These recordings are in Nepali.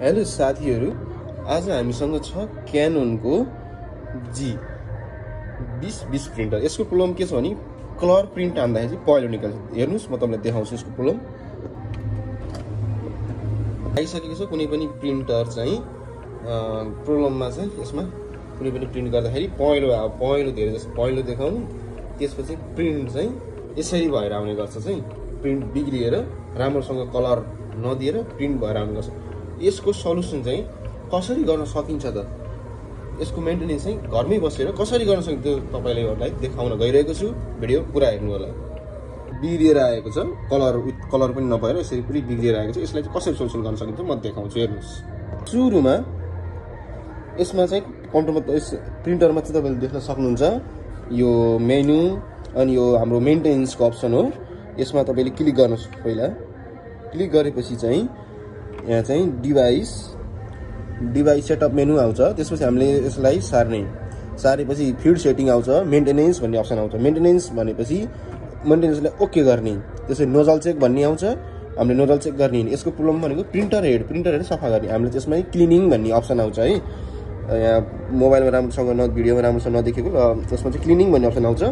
हेलो साथीहरू, आज हामीसँग छ क्याननको G2020 प्रिन्टर। यसको प्रब्लम के छ भने कलर प्रिन्ट हान्दाखेरि चाहिँ पहिलो निकाल्छ। हेर्नुस्, म तपाईलाई देखाउँछु यसको प्रब्लम। आइसकेको छ कुनै पनि प्रिन्टर चाहिँ प्रब्लममा चाहिँ यसमा कुनै पनि प्रिन्ट गर्दाखेरि पहिलो धेरै जस्तो पहिलो देखाउनु, त्यसपछि प्रिन्ट चाहिँ यसरी भएर आउने गर्छ। चाहिँ प्रिन्ट बिग्रिएर राम्रोसँग कलर नदिएर प्रिन्ट भएर आउने गर्छ। यसको सल्युसन चाहिँ कसरी गर्न सकिन्छ त? यसको मेन्टेनेन्स चाहिँ घरमै बसेर कसरी गर्न सकिन्छ तपाईलाई देखाउन गइरहेको छु। भिडियो पुरा हेर्नु होला। बिग्रिएर आएको छ, कलर पनि नभएर यसरी पुरै बिग्रिएर आएको छ। यसलाई चाहिँ कसरी सल्युसन गर्न सकिन्छ म देखाउँछु। हेर्नुस्, सुरुमा यसमा चाहिँ काउन्टरमा प्रिन्टरमा चाहिँ तपाईले देख्न सक्नुहुन्छ यो मेनु अनि यो हाम्रो मेन्टेनेन्सको अप्सन हो। यसमा तपाईले क्लिक गर्नुस्। पहिला क्लिक गरेपछि चाहिँ यहाँ चाहिँ डिभाइस सेटअप मेनु आउँछ। त्यसपछि हामीले यसलाई सारेपछि फिल्ड सेटिङ आउँछ, मेन्टेनेन्स भन्ने अप्सन आउँछ। मेन्टेनेन्स भनेपछि मेन्टेनेन्सलाई ओके गर्ने। त्यसै नोजल चेक भन्ने आउँछ, हामीले नोजल चेक गर्ने। यसको प्रब्लम भनेको प्रिन्टर हेड सफा गर्ने। हामीले त्यसमा क्लिनिङ भन्ने अप्सन आउँछ है। यहाँ मोबाइलमा राम्रोसँग भिडियोमा राम्रोसँग नदेखेको, त्यसमा चाहिँ क्लिनिङ भन्ने अप्सन आउँछ।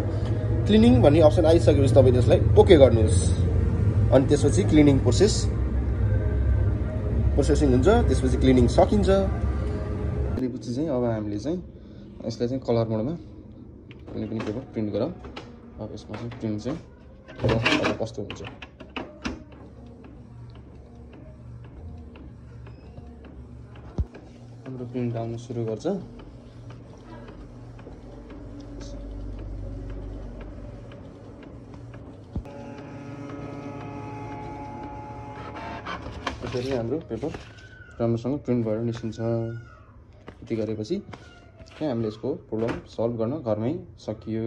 क्लिनिङ भन्ने अप्सन आइसकेपछि तपाईँ त्यसलाई ओके गर्नुहोस्। अनि त्यसपछि क्लिनिङ प्रोसेसिङ हुन्छ। त्यसपछि क्लिनिङ सकिन्छ। त्यसपछि चाहिँ अब हामीले चाहिँ यसलाई चाहिँ कलर मोडमा कुनै पनि पेपर प्रिन्ट गरौँ। अब यसमा चाहिँ प्रिन्ट चाहिँ अब कस्तो हुन्छ। हाम्रो प्रिन्ट आउन सुरु गर्छ। त्यसरी हाम्रो पेपर राम्रोसँग प्रिन्ट भएर निस्किन्छ। यति गरेपछि हामीले यसको प्रब्लम सल्भ गर्न घरमै सकियो।